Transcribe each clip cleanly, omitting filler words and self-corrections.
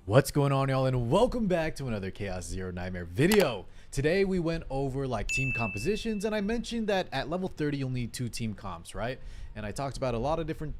What's going on, y'all, and welcome back to another Chaos Zero Nightmare video. Today we went over like team compositions, and I mentioned that at level 30 you'll need 2 team comps, right? And I talked about a lot of different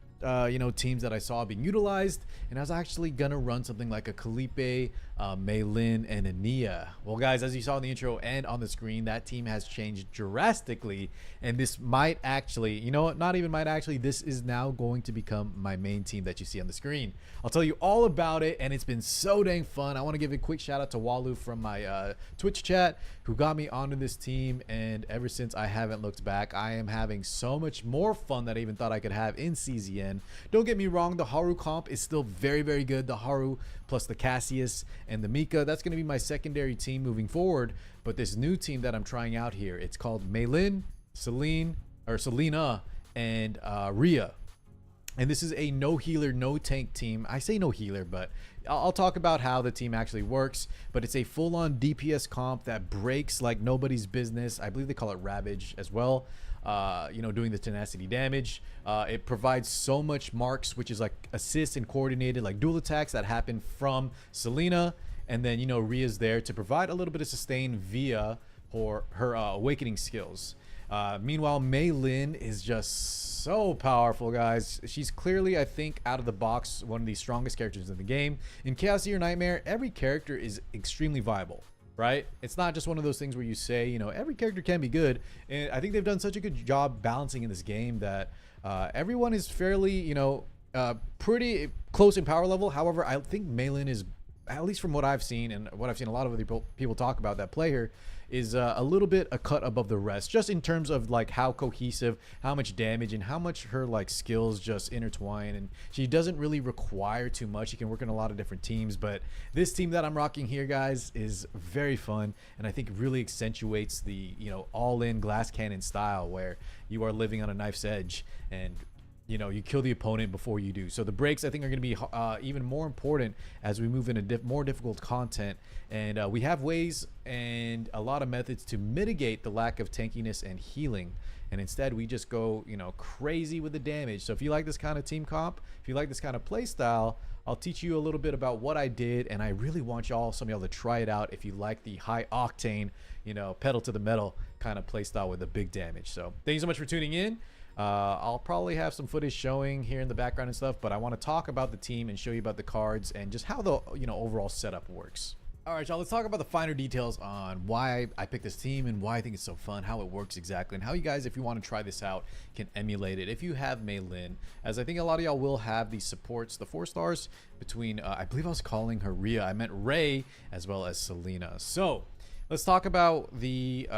teams that I saw being utilized, and I was actually gonna run something like a Kalipe, Mei Lin, and a Nia. Well, guys, as you saw in the intro and on the screen, that team has changed drastically, and this might actually, you know what, not even might actually, this is now going to become my main team that you see on the screen. I'll tell you all about it, and it's been so dang fun. I want to give a quick shout out to Walu from my Twitch chat, who got me onto this team, and ever since I haven't looked back. I am having so much more fun than I even thought I could have in CZN. Don't get me wrong, the Haru comp is still very, very good. The Haru plus the Cassius and the Mika, that's going to be my secondary team moving forward. But this new team that I'm trying out here, it's called Mei Lin, Selene, and Rhea. And this is a no healer, no tank team. I say no healer, but I'll talk about how the team actually works. But it's a full-on DPS comp that breaks like nobody's business. I believe they call it Ravage as well. Doing the tenacity damage. It provides so much marks, which is like assist and coordinated like dual attacks that happen from Selena. And then, Rhea's there to provide a little bit of sustain via her awakening skills. Meanwhile, Mei Lin is just so powerful, guys. She's clearly, I think, out of the box, one of the strongest characters in the game. In Chaos Zero Nightmare, every character is extremely viable, right? It's not just one of those things where you say, every character can be good. And I think they've done such a good job balancing in this game that everyone is fairly, pretty close in power level. However, I think Mei Lin is, at least from what I've seen and what I've seen a lot of other people talk about that play her, is a little bit a cut above the rest, just in terms of like how cohesive, how much damage, and how much her like skills just intertwine. And she doesn't really require too much. She can work in a lot of different teams, but this team that I'm rocking here, guys, is very fun, and I think really accentuates the all-in glass cannon style where you are living on a knife's edge and you kill the opponent before you do. So the breaks, I think, are going to be even more important as we move into more difficult content. And we have ways and a lot of methods to mitigate the lack of tankiness and healing. And instead, we just go, crazy with the damage. So if you like this kind of team comp, if you like this kind of play style, I'll teach you a little bit about what I did. And I really want some of y'all to try it out if you like the high octane, pedal to the metal kind of play style with the big damage. So thank you so much for tuning in. I'll probably have some footage showing here in the background and stuff, but I want to talk about the team and show you about the cards and just how the overall setup works. All right, y'all, let's talk about the finer details on why I picked this team and why I think it's so fun, how it works exactly, and how you guys, if you want to try this out, can emulate it if you have Mei Lin, as I think a lot of y'all will have the supports, the 4 stars between I believe I was calling her Rhea, I meant Ray, as well as Selena. So let's talk about the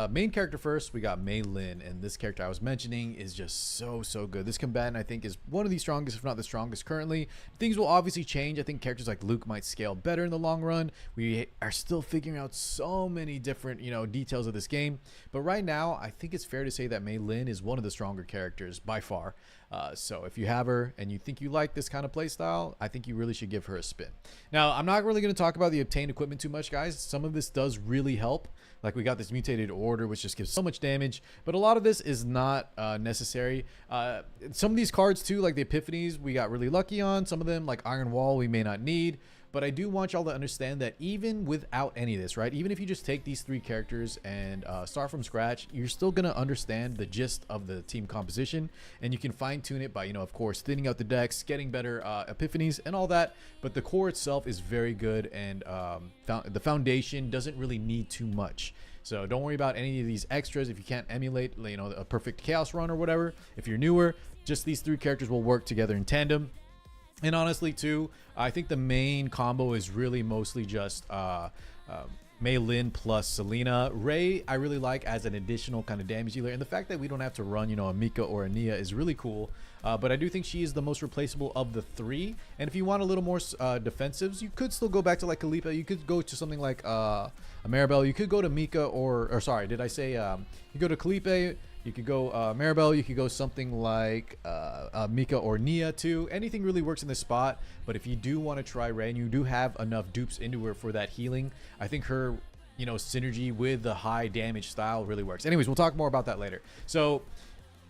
main character first. We got Mei Lin, and this character I was mentioning is just so good. This combatant, I think, is one of the strongest, if not the strongest currently. Things will obviously change. I think characters like Luke might scale better in the long run. We are still figuring out so many different, details of this game. But right now, I think it's fair to say that Mei Lin is one of the stronger characters by far. So if you have her and you think you like this kind of play style, I think you really should give her a spin. Now, I'm not really going to talk about the obtained equipment too much, guys. Some of this does really help. Like we got this mutated order, which just gives so much damage, but a lot of this is not necessary. Some of these cards too, like the Epiphanies, we got really lucky on. Some of them, like Iron Wall, we may not need. But I do want y'all to understand that even without any of this, right? Even if you just take these 3 characters and start from scratch, you're still going to understand the gist of the team composition. And you can fine tune it by, of course, thinning out the decks, getting better epiphanies and all that. But the core itself is very good, and the foundation doesn't really need too much. So don't worry about any of these extras if you can't emulate, a perfect chaos run or whatever. If you're newer, just these 3 characters will work together in tandem. And honestly, too, I think the main combo is really mostly just Mei Lin plus Selena. Ray, I really like as an additional kind of damage dealer. And the fact that we don't have to run, a Mika or a Nia is really cool. But I do think she is the most replaceable of the 3. And if you want a little more defensives, you could still go back to like Kalipa. You could go to something like a Maribel. You could go to Mika or sorry, did I say you go to Kalipe? You could go Maribel. You could go something like Mika or Nia too. Anything really works in this spot. But if you do want to try Ray and you do have enough dupes into her for that healing, I think her synergy with the high damage style really works. Anyways, we'll talk more about that later. So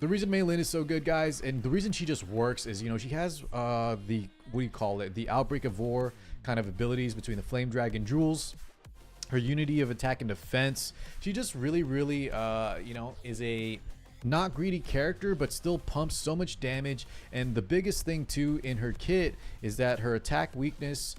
the reason Mei Lin is so good, guys, and the reason she just works is, you know, she has the, what do you call it, the Outbreak of War kind of abilities between the Flame Dragon Jewels, her unity of attack and defense. She just really, you know, is a not greedy character, but still pumps so much damage. And the biggest thing too in her kit is that her attack weakness,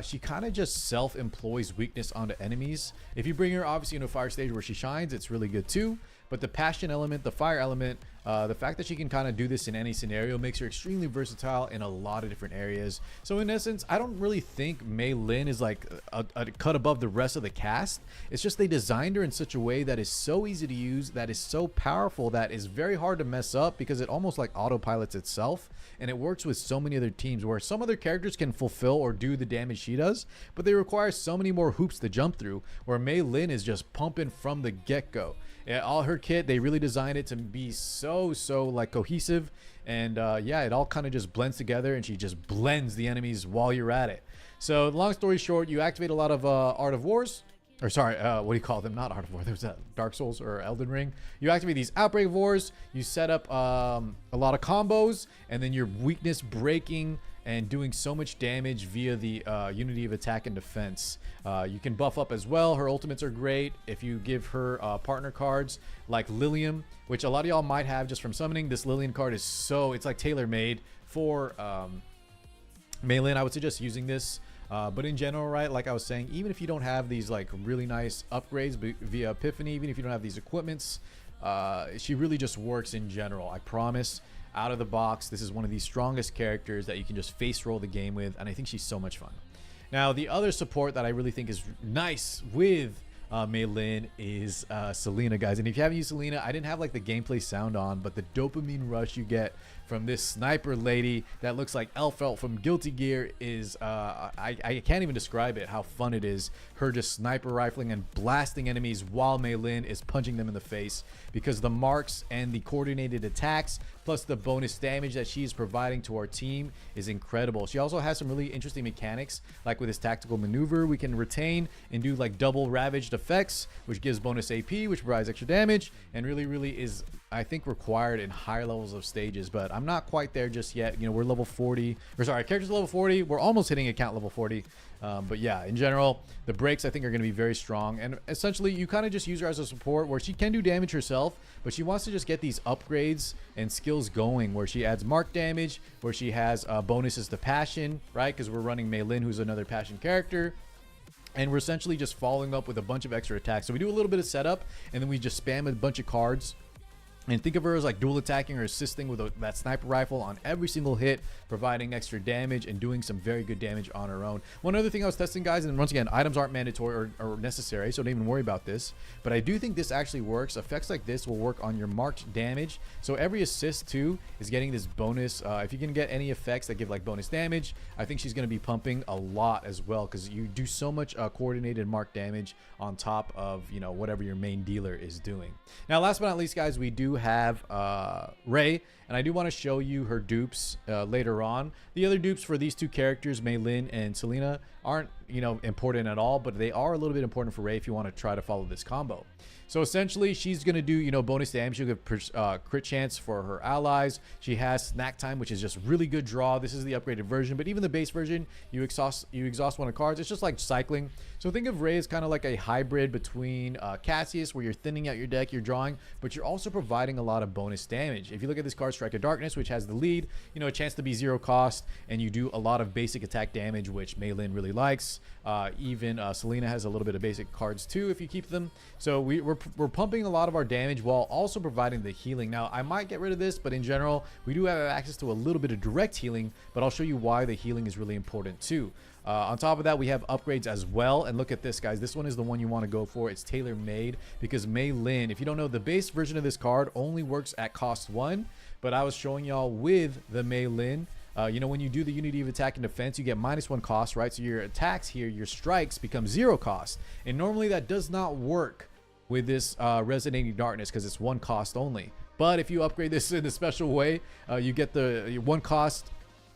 she kind of just self-employs weakness onto enemies. If you bring her obviously into a fire stage where she shines, it's really good too. But the passion element, the fire element, the fact that she can kind of do this in any scenario makes her extremely versatile in a lot of different areas. So in essence, I don't really think Mei Lin is like a cut above the rest of the cast. It's just they designed her in such a way that is so easy to use, that is so powerful, that is very hard to mess up because it almost like autopilots itself. And it works with so many other teams where some other characters can fulfill or do the damage she does, but they require so many more hoops to jump through, where Mei Lin is just pumping from the get-go. All her kit, they really designed it to be so like cohesive, and yeah, it all kind of just blends together, and she just blends the enemies while you're at it. So long story short, you activate a lot of Art of Wars, or sorry, what do you call them? Not Art of War, there's Dark Souls or Elden Ring. You activate these Outbreak of Wars, you set up a lot of combos, and then your weakness breaking and doing so much damage via the unity of attack and defense. You can buff up as well. Her ultimates are great. If you give her partner cards like Lilium, which a lot of y'all might have just from summoning, this Lilium card is so, it's like tailor-made for Mei Lin. I would suggest using this. But in general, right, like I was saying, even if you don't have these like really nice upgrades via Epiphany, even if you don't have these equipments, she really just works in general. I promise. Out of the box, this is one of the strongest characters that you can just face roll the game with, and I think she's so much fun. Now, the other support that I really think is nice with Mei Lin is Selena, guys. And if you haven't used Selena, I didn't have like the gameplay sound on, but the dopamine rush you get from this sniper lady that looks like Elfelt from Guilty Gear is I can't even describe it, how fun it is. Her just sniper rifling and blasting enemies while Mei Lin is punching them in the face, because the marks and the coordinated attacks plus the bonus damage that she is providing to our team is incredible. She also has some really interesting mechanics, like with this tactical maneuver we can retain and do like double ravaged effects, which gives bonus AP, which provides extra damage, and really is, I think, required in higher levels of stages. But I'm not quite there just yet. You know, we're level 40, or sorry, character's level 40. We're almost hitting account level 40. But yeah, in general, the breaks I think are going to be very strong, and essentially you kind of just use her as a support where she can do damage herself, but she wants to just get these upgrades and skills going, where she adds mark damage, where she has bonuses to passion, right? Because we're running Mei Lin, who's another passion character. And we're essentially just following up with a bunch of extra attacks. So we do a little bit of setup, and then we just spam a bunch of cards. And think of her as like dual attacking or assisting with that sniper rifle on every single hit, providing extra damage and doing some very good damage on her own. One other thing I was testing, guys, and once again, items aren't mandatory or necessary, so don't even worry about this. But I do think this actually works. Effects like this will work on your marked damage. So every assist too is getting this bonus. If you can get any effects that give like bonus damage, I think she's going to be pumping a lot as well, because you do so much coordinated marked damage on top of, you know, whatever your main dealer is doing. Now, last but not least, guys, we do have Ray, and I do want to show you her dupes later on. The other dupes for these two characters, Mei Lin and Selena, aren't, you know, important at all, but they are a little bit important for Ray if you want to try to follow this combo. So essentially, she's going to do, you know, bonus damage. She'll give crit chance for her allies. She has snack time, which is just really good draw. This is the upgraded version, but even the base version, you exhaust one of cards. It's just like cycling. So think of Ray as kind of like a hybrid between Cassius, where you're thinning out your deck, you're drawing, but you're also providing a lot of bonus damage. If you look at this card, Strike of Darkness, which has the lead, you know, a chance to be 0 cost, and you do a lot of basic attack damage, which Mei Lin really likes. Even Selena has a little bit of basic cards too, if you keep them. So we're pumping a lot of our damage while also providing the healing. Now, I might get rid of this, but in general, we do have access to a little bit of direct healing, but I'll show you why the healing is really important too. On top of that, we have upgrades as well. And look at this, guys. This one is the one you want to go for. It's tailor-made, because Mei Lin, if you don't know, the base version of this card only works at cost 1. But I was showing y'all with the Mei Lin, you know, when you do the unity of attack and defense, you get -1 cost, right? So your attacks here, your strikes become 0 cost. And normally that does not work with this Resonating Darkness, because it's 1 cost only. But if you upgrade this in a special way, you get the 1 cost,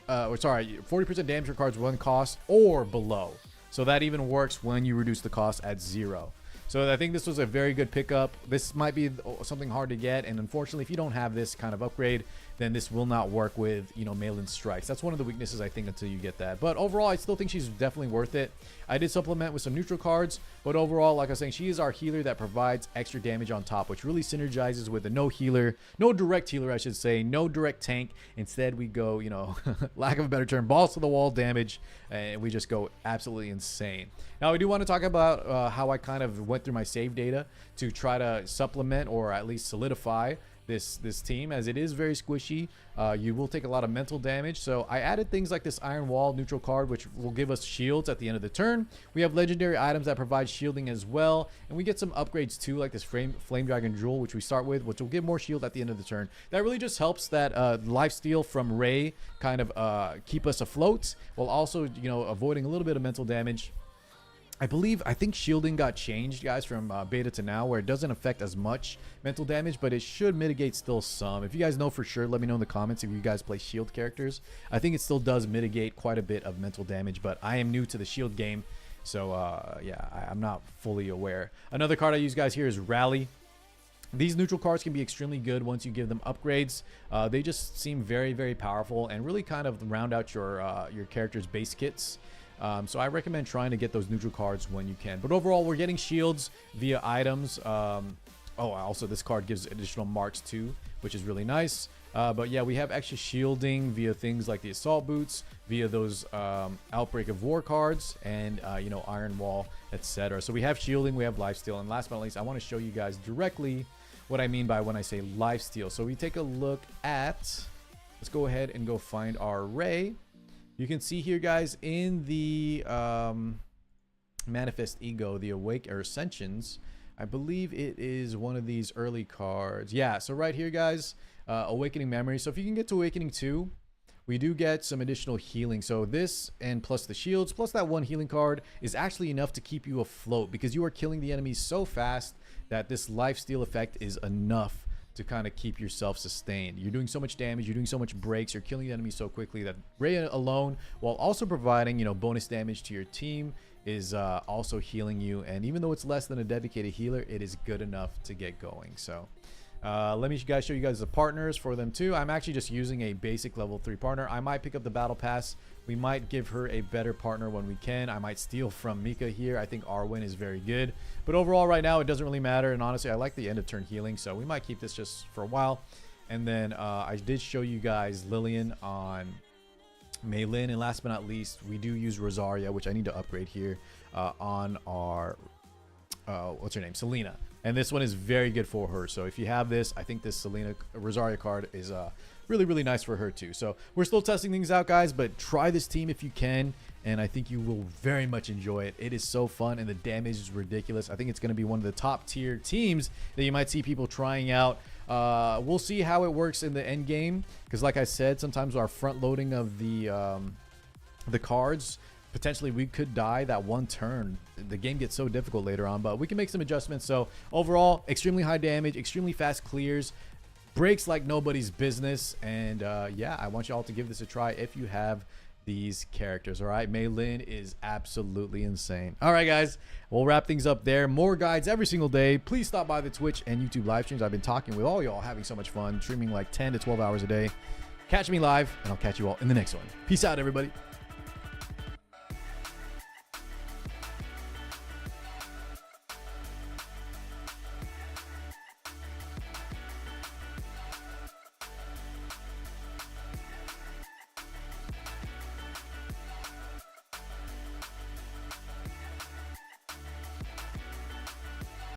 or sorry, 40% damage for cards 1 cost or below. So that even works when you reduce the cost at 0. So I think this was a very good pickup. This might be something hard to get, and unfortunately, if you don't have this kind of upgrade, then this will not work with, you know, Mei Lin strikes. That's one of the weaknesses, I think, until you get that. But overall, I still think she's definitely worth it. I did supplement with some neutral cards, but overall, like I was saying, she is our healer that provides extra damage on top, which really synergizes with the no direct healer, I should say, no direct tank. Instead, we go, you know, lack of a better term, balls to the wall damage, and we just go absolutely insane. Now, we do want to talk about how I kind of went through my save data to try to supplement or at least solidify this team, as it is very squishy. You will take a lot of mental damage, so I added things like this iron wall neutral card, which will give us shields at the end of the turn. We have legendary items that provide shielding as well, and we get some upgrades too, like this flame dragon jewel, which we start with, which will give more shield at the end of the turn. That really just helps that lifesteal from Ray kind of keep us afloat, while also, you know, avoiding a little bit of mental damage. I think shielding got changed, guys, from beta to now, where it doesn't affect as much mental damage, but it should mitigate still some. If you guys know for sure, let me know in the comments if you guys play shield characters. I think it still does mitigate quite a bit of mental damage, but I am new to the shield game, so yeah, I'm not fully aware. Another card I use, guys, here is Rally. These neutral cards can be extremely good once you give them upgrades. They just seem very, very powerful and really kind of round out your character's base kits. So I recommend trying to get those neutral cards when you can. But overall, we're getting shields via items. Also this card gives additional marks too, which is really nice. But yeah, we have extra shielding via things like the assault boots, via those Outbreak of War cards, and you know, Iron Wall, etc. So we have shielding, we have lifesteal, and last but not least, I want to show you guys directly what I mean by when I say lifesteal. So we take a look at, let's go ahead and go find our Ray. You can see here, guys, in the Manifest Ego, the Awake or Ascensions, I believe it is one of these early cards. Yeah, so right here, guys, Awakening Memory. So if you can get to Awakening 2, we do get some additional healing. So this, and plus the shields, plus that one healing card, is actually enough to keep you afloat, because you are killing the enemies so fast that this lifesteal effect is enough to kind of keep yourself sustained. You're doing so much damage, you're doing so much breaks, you're killing the enemy so quickly that Ray alone, while also providing, you know, bonus damage to your team, is also healing you. And even though it's less than a dedicated healer, it is good enough to get going. So let me show you guys the partners for them too. I'm actually just using a basic level 3 partner. I might pick up the battle pass. We might give her a better partner when we can. I might steal from Mika here. I think Arwen is very good, but overall right now it doesn't really matter. And honestly, I like the end of turn healing, so we might keep this just for a while. And then I did show you guys Lillian on Mei Lin, and last but not least, we do use Rosaria, which I need to upgrade here on our what's her name, Selena. And this one is very good for her. So if you have this, I think this Rosaria card is really, really nice for her too. So we're still testing things out, guys, but try this team if you can, and I think you will very much enjoy it. It is so fun, and the damage is ridiculous. I think it's going to be one of the top tier teams that you might see people trying out. We'll see how it works in the end game, because like I said, sometimes our front loading of the cards, potentially we could die that one turn. The game gets so difficult later on, but we can make some adjustments. So overall, extremely high damage, extremely fast clears, breaks like nobody's business. And yeah, I want you all to give this a try if you have these characters. All right, Mei Lin is absolutely insane. All right, guys, we'll wrap things up there. More guides every single day. Please stop by the Twitch and YouTube live streams. I've been talking with all y'all, having so much fun, streaming like 10 to 12 hours a day. Catch me live, and I'll catch you all in the next one. Peace out, everybody.